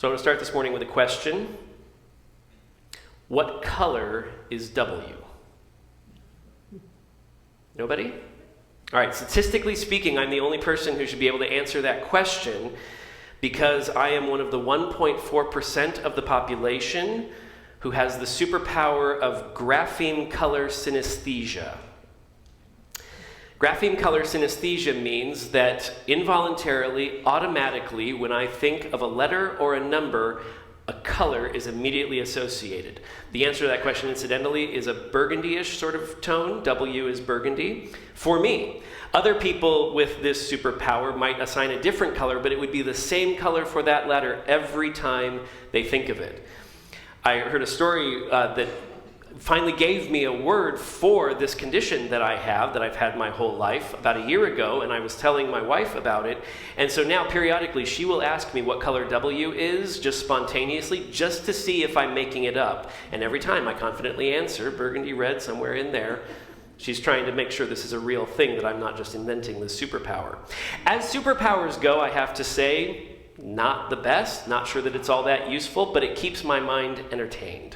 So I want to start this morning with a question. What color is W? Nobody? All right, statistically speaking, I'm the only person who should be able to answer that question because I am one of the 1.4% of the population who has the superpower of grapheme color synesthesia. Grapheme color synesthesia means that involuntarily, automatically, when I think of a letter or a number, a color is immediately associated. The answer to that question, incidentally, is a burgundy-ish sort of tone. W is burgundy. For me, other people with this superpower might assign a different color, but it would be the same color for that letter every time they think of it. I heard a story that finally gave me a word for this condition that I have, that I've had my whole life, about a year ago, and I was telling my wife about it. And so now, periodically, she will ask me what color W is, just spontaneously, just to see if I'm making it up. And every time I confidently answer, burgundy red, somewhere in there. She's trying to make sure this is a real thing, that I'm not just inventing this superpower. As superpowers go, I have to say, not the best, not sure that it's all that useful, but it keeps my mind entertained.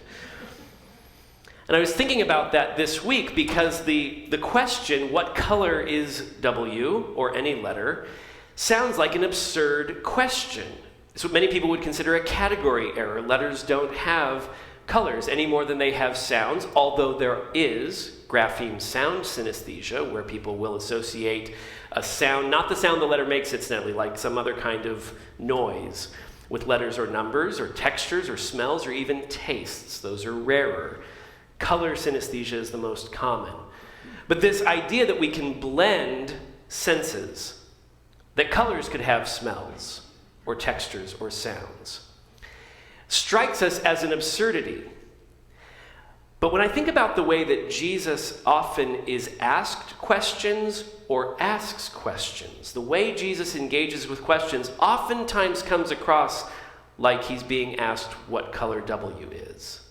And I was thinking about that this week because the question, what color is W, or any letter, sounds like an absurd question. It's what many people would consider a category error. Letters don't have colors any more than they have sounds, although there is grapheme sound synesthesia, where people will associate a sound, not the sound the letter makes incidentally, like some other kind of noise, with letters or numbers or textures or smells or even tastes. Those are rarer. Color synesthesia is the most common. But this idea that we can blend senses, that colors could have smells or textures or sounds, strikes us as an absurdity. But when I think about the way that Jesus often is asked questions or asks questions, the way Jesus engages with questions oftentimes comes across like he's being asked what color W is.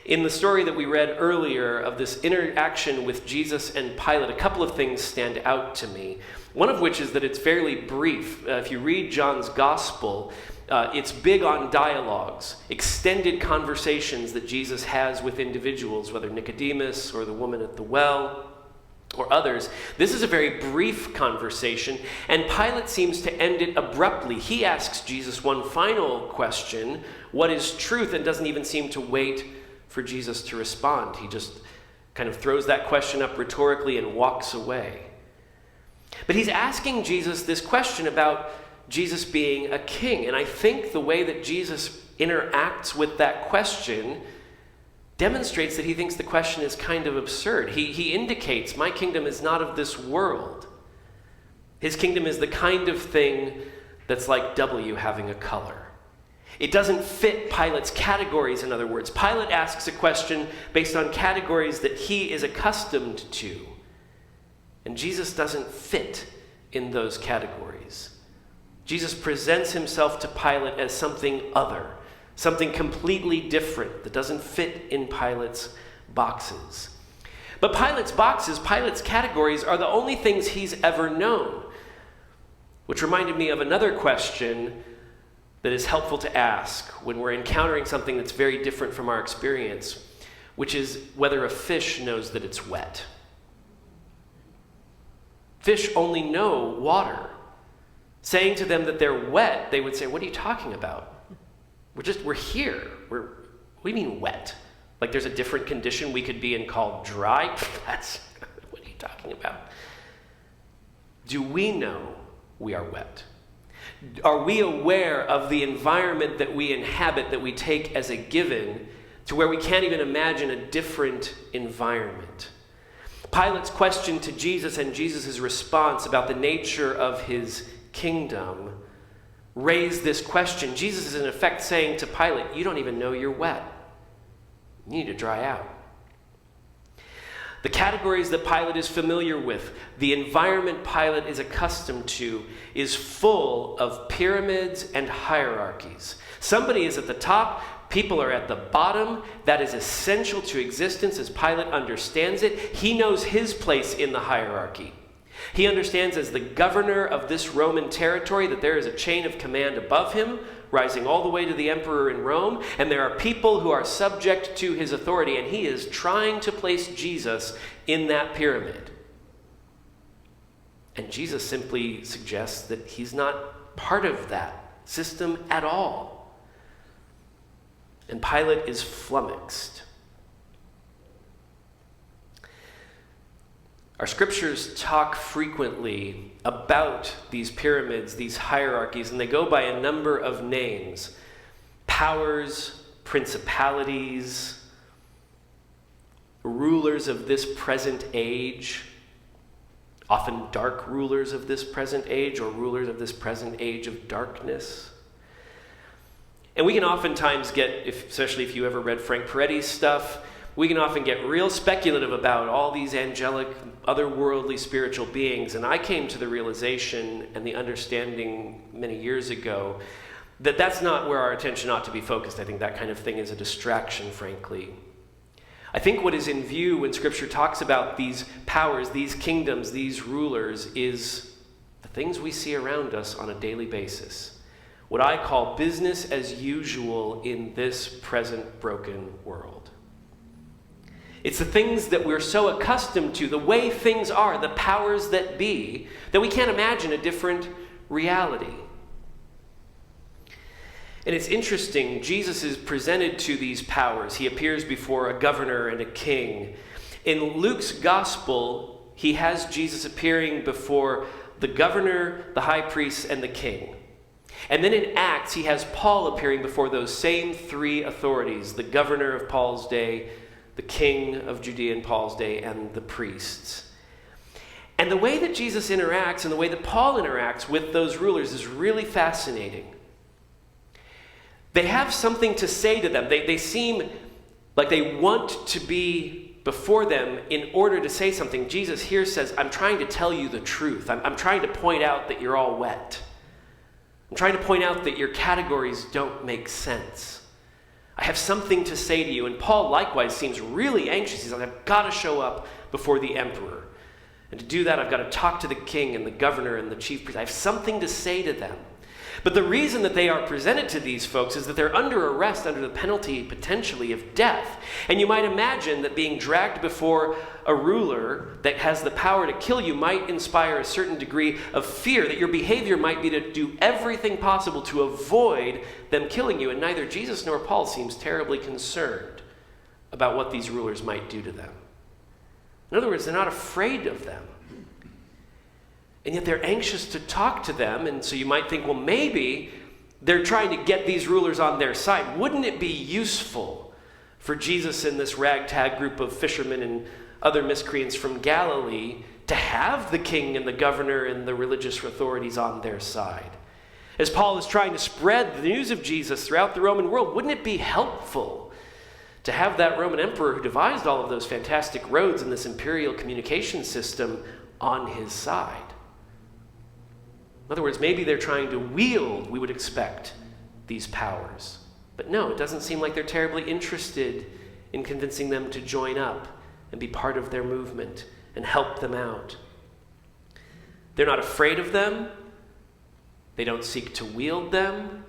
In the story that we read earlier of this interaction with Jesus and Pilate, a couple of things stand out to me. One of which is that it's fairly brief. If you read John's gospel, it's big on dialogues, extended conversations that Jesus has with individuals, whether Nicodemus or the woman at the well or others. This is a very brief conversation, and Pilate seems to end it abruptly. He asks Jesus one final question, what is truth, and doesn't even seem to wait for Jesus to respond. He just kind of throws that question up rhetorically and walks away. But he's asking Jesus this question about Jesus being a king, and I think the way that Jesus interacts with that question demonstrates that he thinks the question is kind of absurd. He indicates, my kingdom is not of this world. His kingdom is the kind of thing that's like W having a color. It doesn't fit Pilate's categories, in other words. Pilate asks a question based on categories that he is accustomed to. And Jesus doesn't fit in those categories. Jesus presents himself to Pilate as something other, something completely different that doesn't fit in Pilate's boxes. But Pilate's boxes, Pilate's categories, are the only things he's ever known, which reminded me of another question that is helpful to ask when we're encountering something that's very different from our experience, which is whether a fish knows that it's wet. Fish only know water. Saying to them that they're wet, they would say, what are you talking about? We're here. What do you mean wet? Like there's a different condition we could be in called dry? What are you talking about? Do we know we are wet? Are we aware of the environment that we inhabit, that we take as a given, to where we can't even imagine a different environment? Pilate's question to Jesus and Jesus' response about the nature of his kingdom raised this question. Jesus is in effect saying to Pilate, you don't even know you're wet. You need to dry out. The categories that Pilate is familiar with, the environment Pilate is accustomed to, is full of pyramids and hierarchies. Somebody is at the top, people are at the bottom. That is essential to existence as Pilate understands it. He knows his place in the hierarchy. He understands as the governor of this Roman territory that there is a chain of command above him, rising all the way to the emperor in Rome, and there are people who are subject to his authority, and he is trying to place Jesus in that pyramid. And Jesus simply suggests that he's not part of that system at all. And Pilate is flummoxed. Our scriptures talk frequently about these pyramids, these hierarchies, and they go by a number of names. Powers, principalities, rulers of this present age, often dark rulers of this present age or rulers of this present age of darkness. And we can oftentimes get, especially if you ever read Frank Peretti's stuff, we can often get real speculative about all these angelic, otherworldly spiritual beings. And I came to the realization and the understanding many years ago that that's not where our attention ought to be focused. I think that kind of thing is a distraction, frankly. I think what is in view when Scripture talks about these powers, these kingdoms, these rulers, is the things we see around us on a daily basis. What I call business as usual in this present broken world. It's the things that we're so accustomed to, the way things are, the powers that be, that we can't imagine a different reality. And it's interesting, Jesus is presented to these powers. He appears before a governor and a king. In Luke's gospel, he has Jesus appearing before the governor, the high priest, and the king. And then in Acts, he has Paul appearing before those same three authorities, the governor of Paul's day, the king of Judea in Paul's day, and the priests. And the way that Jesus interacts and the way that Paul interacts with those rulers is really fascinating. They have something to say to them. They seem like they want to be before them in order to say something. Jesus here says, I'm trying to tell you the truth. I'm trying to point out that you're all wet. I'm trying to point out that your categories don't make sense. I have something to say to you. And Paul likewise seems really anxious. He's like, I've got to show up before the emperor. And to do that, I've got to talk to the king and the governor and the chief priest. I have something to say to them. But the reason that they are presented to these folks is that they're under arrest, under the penalty, potentially, of death. And you might imagine that being dragged before a ruler that has the power to kill you might inspire a certain degree of fear, that your behavior might be to do everything possible to avoid them killing you. And neither Jesus nor Paul seems terribly concerned about what these rulers might do to them. In other words, they're not afraid of them. And yet they're anxious to talk to them, and so you might think, well, maybe they're trying to get these rulers on their side. Wouldn't it be useful for Jesus and this ragtag group of fishermen and other miscreants from Galilee to have the king and the governor and the religious authorities on their side? As Paul is trying to spread the news of Jesus throughout the Roman world, wouldn't it be helpful to have that Roman emperor who devised all of those fantastic roads and this imperial communication system on his side? In other words, maybe they're trying to wield, we would expect, these powers. But no, it doesn't seem like they're terribly interested in convincing them to join up and be part of their movement and help them out. They're not afraid of them. They don't seek to wield them.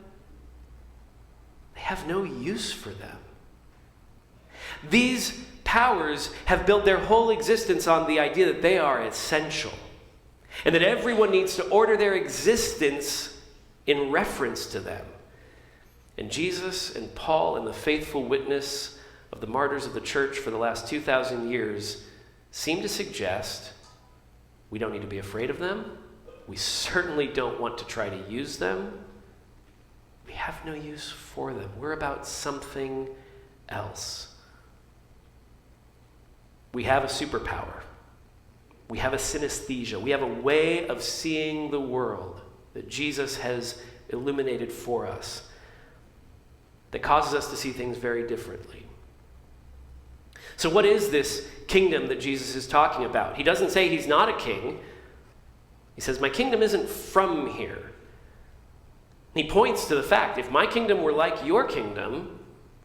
They have no use for them. These powers have built their whole existence on the idea that they are essential. And that everyone needs to order their existence in reference to them. And Jesus and Paul and the faithful witness of the martyrs of the church for the last 2,000 years seem to suggest we don't need to be afraid of them. We certainly don't want to try to use them. We have no use for them. We're about something else. We have a superpower. We have a synesthesia. We have a way of seeing the world that Jesus has illuminated for us that causes us to see things very differently. So what is this kingdom that Jesus is talking about? He doesn't say he's not a king. He says, my kingdom isn't from here. He points to the fact, if my kingdom were like your kingdom,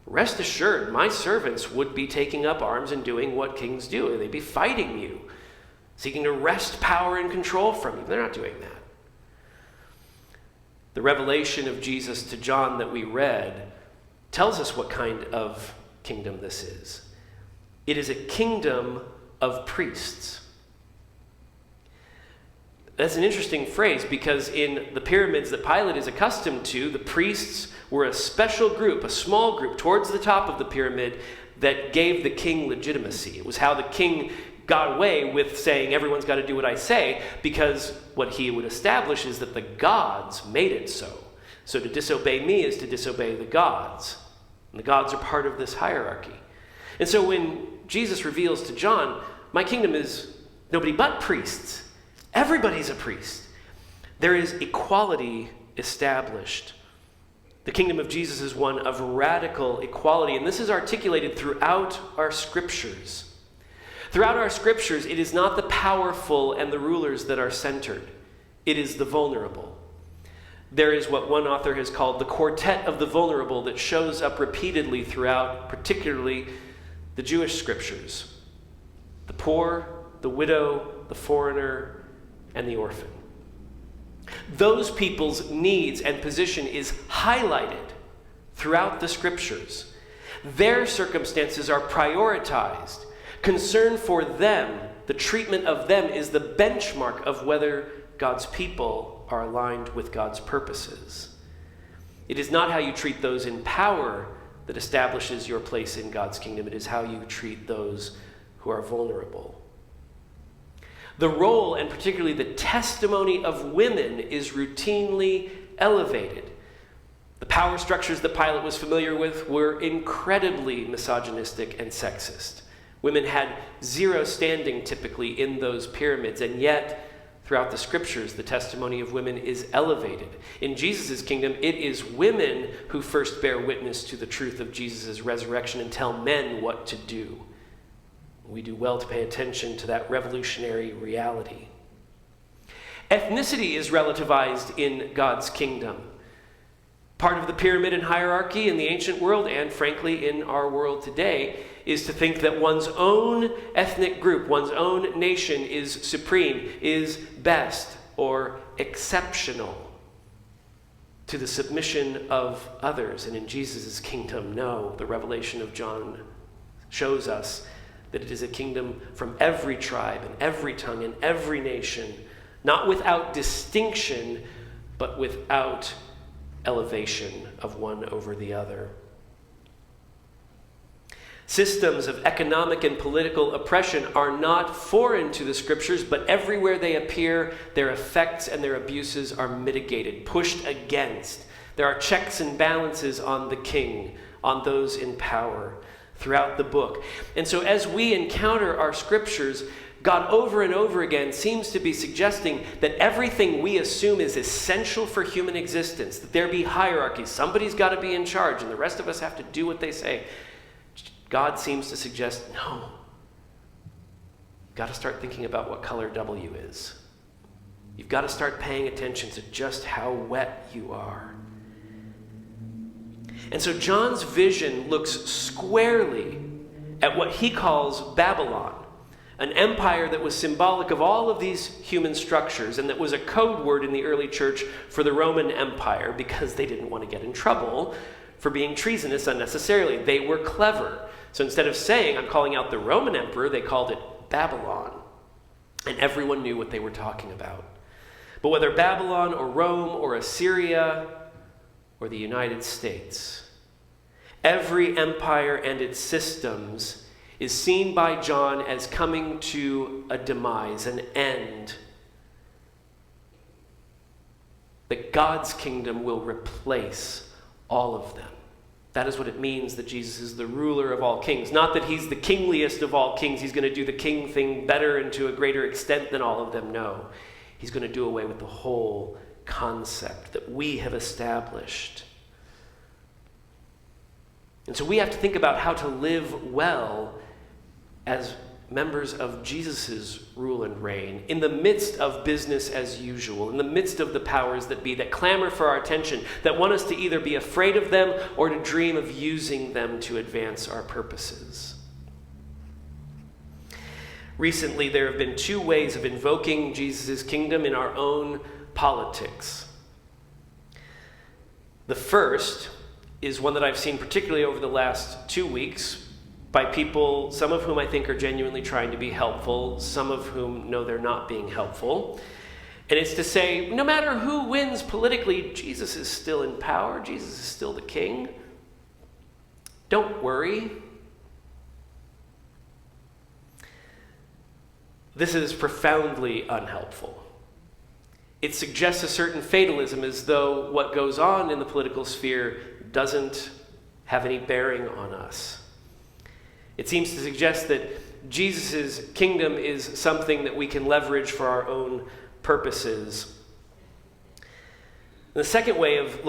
rest assured, my servants would be taking up arms and doing what kings do. They'd be fighting you. seeking to wrest power and control from you. They're not doing that. The revelation of Jesus to John that we read tells us what kind of kingdom this is. It is a kingdom of priests. That's an interesting phrase because in the pyramids that Pilate is accustomed to, the priests were a special group, a small group towards the top of the pyramid that gave the king legitimacy. It was how the king got away with saying, everyone's got to do what I say, because what he would establish is that the gods made it so. So to disobey me is to disobey the gods. And the gods are part of this hierarchy. And so when Jesus reveals to John, my kingdom is nobody but priests. Everybody's a priest. There is equality established. The kingdom of Jesus is one of radical equality, and this is articulated throughout our scriptures. Throughout our scriptures, it is not the powerful and the rulers that are centered. It is the vulnerable. There is what one author has called the quartet of the vulnerable that shows up repeatedly throughout, particularly the Jewish scriptures. The poor, the widow, the foreigner, and the orphan. Those people's needs and position is highlighted throughout the scriptures. Their circumstances are prioritized. Concern for them, the treatment of them, is the benchmark of whether God's people are aligned with God's purposes. It is not how you treat those in power that establishes your place in God's kingdom. It is how you treat those who are vulnerable. The role, and particularly the testimony of women, is routinely elevated. The power structures that Pilate was familiar with were incredibly misogynistic and sexist. Women had zero standing typically in those pyramids, and yet throughout the scriptures, the testimony of women is elevated. In Jesus' kingdom, it is women who first bear witness to the truth of Jesus' resurrection and tell men what to do. We do well to pay attention to that revolutionary reality. Ethnicity is relativized in God's kingdom. Part of the pyramid and hierarchy in the ancient world, and frankly in our world today, is to think that one's own ethnic group, one's own nation is supreme, is best, or exceptional to the submission of others. And in Jesus' kingdom, no, the revelation of John shows us that it is a kingdom from every tribe and every tongue and every nation, not without distinction, but without elevation of one over the other. Systems of economic and political oppression are not foreign to the scriptures, but everywhere they appear, their effects and their abuses are mitigated, pushed against. There are checks and balances on the king, on those in power throughout the book. And so as we encounter our scriptures, God over and over again seems to be suggesting that everything we assume is essential for human existence, that there be hierarchies, somebody's got to be in charge, and the rest of us have to do what they say. God seems to suggest, no, you've got to start thinking about what color W is. You've got to start paying attention to just how wet you are. And so John's vision looks squarely at what he calls Babylon, an empire that was symbolic of all of these human structures and that was a code word in the early church for the Roman Empire because they didn't want to get in trouble for being treasonous unnecessarily. They were clever. So instead of saying, I'm calling out the Roman emperor, they called it Babylon. And everyone knew what they were talking about. But whether Babylon or Rome or Assyria or the United States, every empire and its systems is seen by John as coming to a demise, an end. That God's kingdom will replace all of them. That is what it means that Jesus is the ruler of all kings. Not that he's the kingliest of all kings. He's going to do the king thing better and to a greater extent than all of them. No. He's going to do away with the whole concept that we have established. And so we have to think about how to live well as members of Jesus' rule and reign in the midst of business as usual, in the midst of the powers that be, that clamor for our attention, that want us to either be afraid of them or to dream of using them to advance our purposes. Recently, there have been two ways of invoking Jesus' kingdom in our own politics. The first is one that I've seen particularly over the last 2 weeks by people, some of whom I think are genuinely trying to be helpful, some of whom know they're not being helpful. And it's to say, no matter who wins politically, Jesus is still in power. Jesus is still the king. Don't worry. This is profoundly unhelpful. It suggests a certain fatalism, as though what goes on in the political sphere doesn't have any bearing on us. It seems to suggest that Jesus' kingdom is something that we can leverage for our own purposes. The second way of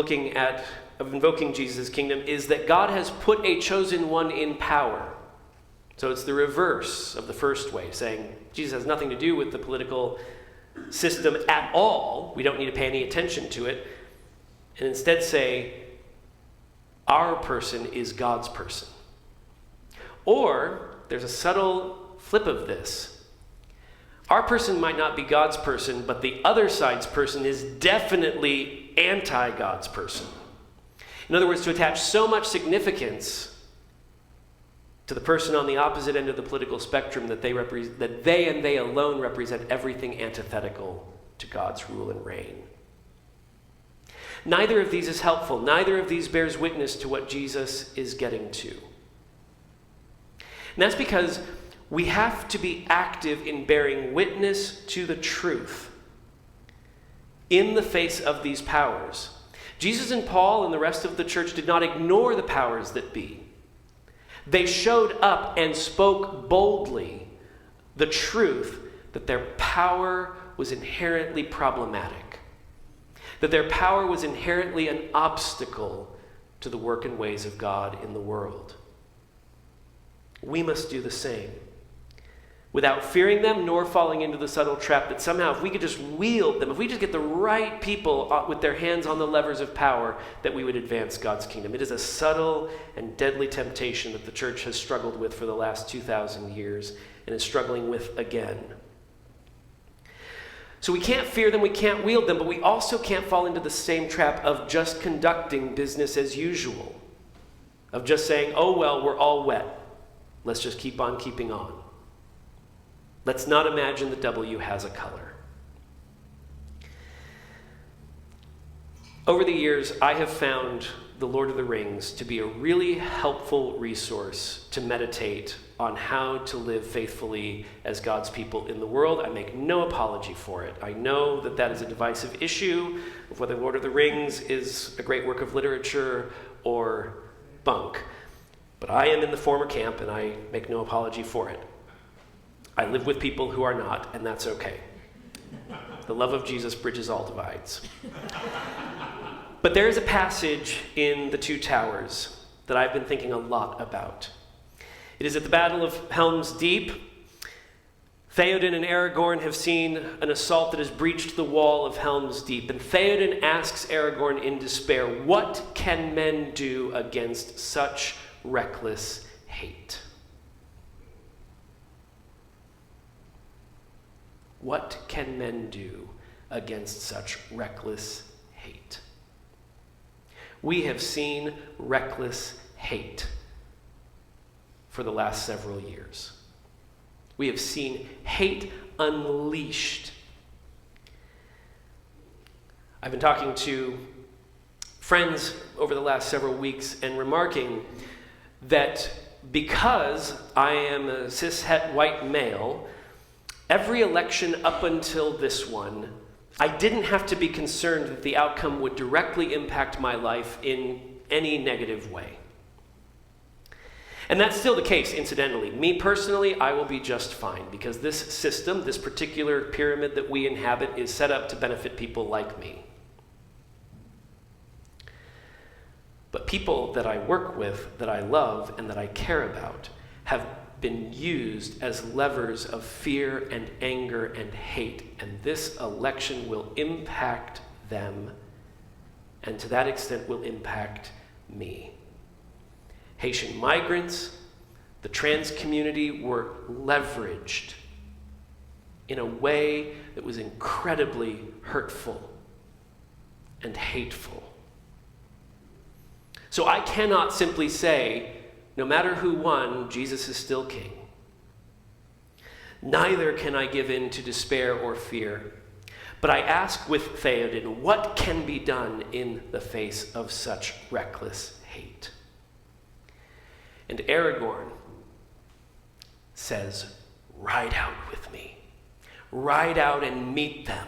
invoking Jesus' kingdom is that God has put a chosen one in power. So it's the reverse of the first way, saying Jesus has nothing to do with the political system at all. We don't need to pay any attention to it. And instead say, our person is God's person. Or there's a subtle flip of this. Our person might not be God's person, but the other side's person is definitely anti-God's person. In other words, to attach so much significance to the person on the opposite end of the political spectrum that they and they alone represent everything antithetical to God's rule and reign. Neither of these is helpful. Neither of these bears witness to what Jesus is getting to. And that's because we have to be active in bearing witness to the truth in the face of these powers. Jesus and Paul and the rest of the church did not ignore the powers that be. They showed up and spoke boldly the truth that their power was inherently problematic, that their power was inherently an obstacle to the work and ways of God in the world. We must do the same, without fearing them nor falling into the subtle trap that somehow if we could just wield them, if we just get the right people with their hands on the levers of power, that we would advance God's kingdom. It is a subtle and deadly temptation that the church has struggled with for the last 2,000 years and is struggling with again. So we can't fear them, we can't wield them, but we also can't fall into the same trap of just conducting business as usual, of just saying, oh well, we're all wet. Let's just keep on keeping on. Let's not imagine the W has a color. Over the years, I have found The Lord of the Rings to be a really helpful resource to meditate on how to live faithfully as God's people in the world. I make no apology for it. I know that that is a divisive issue of whether Lord of the Rings is a great work of literature or bunk. But I am in the former camp, and I make no apology for it. I live with people who are not, and that's okay. The love of Jesus bridges all divides. But there is a passage in The Two Towers that I've been thinking a lot about. It is at the Battle of Helm's Deep. Theoden and Aragorn have seen an assault that has breached the wall of Helm's Deep, and Theoden asks Aragorn in despair, "What can men do against such reckless hate?" What can men do against such reckless hate? We have seen reckless hate for the last several years. We have seen hate unleashed. I've been talking to friends over the last several weeks and remarking that because I am a cis-het white male, every election up until this one, I didn't have to be concerned that the outcome would directly impact my life in any negative way. And that's still the case, incidentally. Me personally, I will be just fine because this system, this particular pyramid that we inhabit, is set up to benefit people like me. But people that I work with, that I love, and that I care about have been used as levers of fear and anger and hate, and this election will impact them, and to that extent will impact me. Haitian migrants, the trans community were leveraged in a way that was incredibly hurtful and hateful. So I cannot simply say, no matter who won, Jesus is still king. Neither can I give in to despair or fear. But I ask with Theoden, what can be done in the face of such reckless hate? And Aragorn says, ride out with me. Ride out and meet them.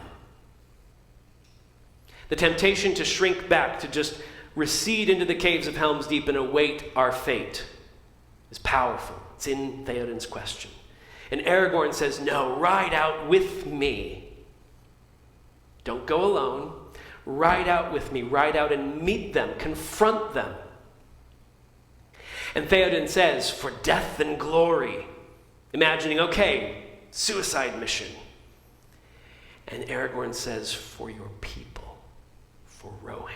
The temptation to shrink back, to just recede into the caves of Helm's Deep and await our fate is powerful. It's in Theoden's question. And Aragorn says, no, ride out with me. Don't go alone. Ride out with me. Ride out and meet them. Confront them. And Theoden says, for death and glory. Imagining, okay, suicide mission. And Aragorn says, for your people, for Rohan.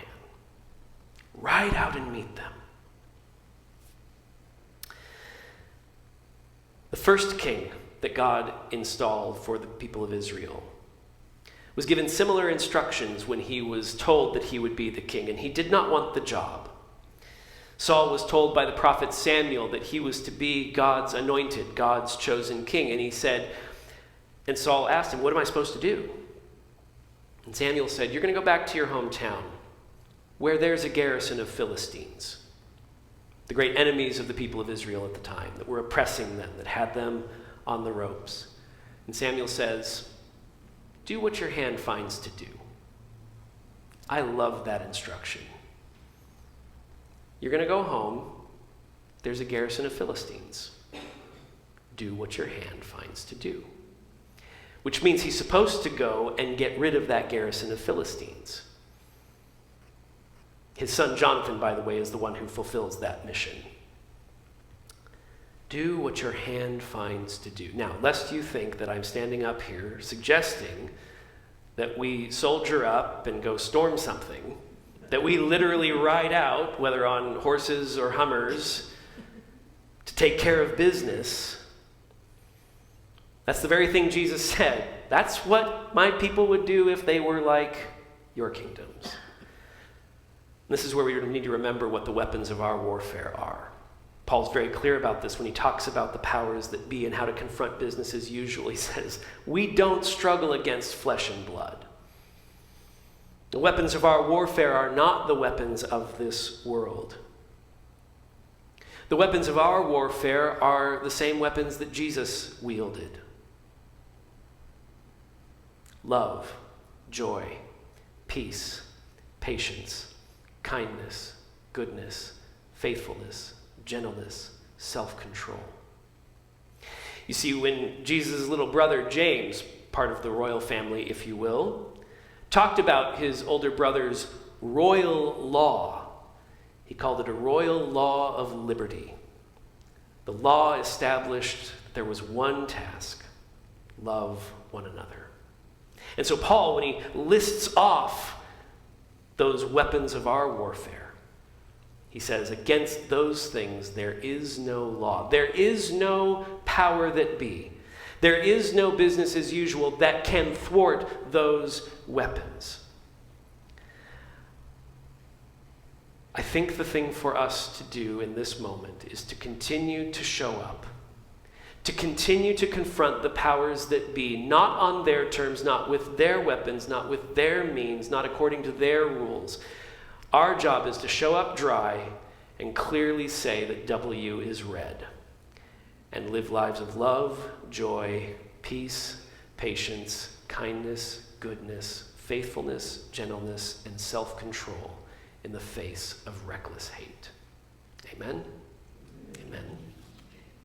Ride out and meet them. The first king that God installed for the people of Israel was given similar instructions when he was told that he would be the king, and he did not want the job. Saul was told by the prophet Samuel that he was to be God's anointed, God's chosen king, and he said, and Saul asked him, what am I supposed to do? And Samuel said, you're going to go back to your hometown, where there's a garrison of Philistines, the great enemies of the people of Israel at the time, that were oppressing them, that had them on the ropes. And Samuel says, do what your hand finds to do. I love that instruction. You're going to go home. There's a garrison of Philistines. Do what your hand finds to do. Which means he's supposed to go and get rid of that garrison of Philistines. His son Jonathan, by the way, is the one who fulfills that mission. Do what your hand finds to do. Now, lest you think that I'm standing up here suggesting that we soldier up and go storm something, that we literally ride out, whether on horses or Hummers, to take care of business. That's the very thing Jesus said. That's what my people would do if they were like your kingdoms. This is where we need to remember what the weapons of our warfare are. Paul's very clear about this when he talks about the powers that be and how to confront business as usual. He says, we don't struggle against flesh and blood. The weapons of our warfare are not the weapons of this world. The weapons of our warfare are the same weapons that Jesus wielded. Love, joy, peace, patience, kindness, goodness, faithfulness, gentleness, self-control. You see, when Jesus' little brother James, part of the royal family, if you will, talked about his older brother's royal law, he called it a royal law of liberty. The law established that there was one task: love one another. And so Paul, when he lists off those weapons of our warfare, he says, against those things there is no law. There is no power that be. There is no business as usual that can thwart those weapons. I think the thing for us to do in this moment is to continue to show up, to continue to confront the powers that be, not on their terms, not with their weapons, not with their means, not according to their rules. Our job is to show up dry and clearly say that W is red, and live lives of love, joy, peace, patience, kindness, goodness, faithfulness, gentleness, and self-control in the face of reckless hate. Amen? Amen.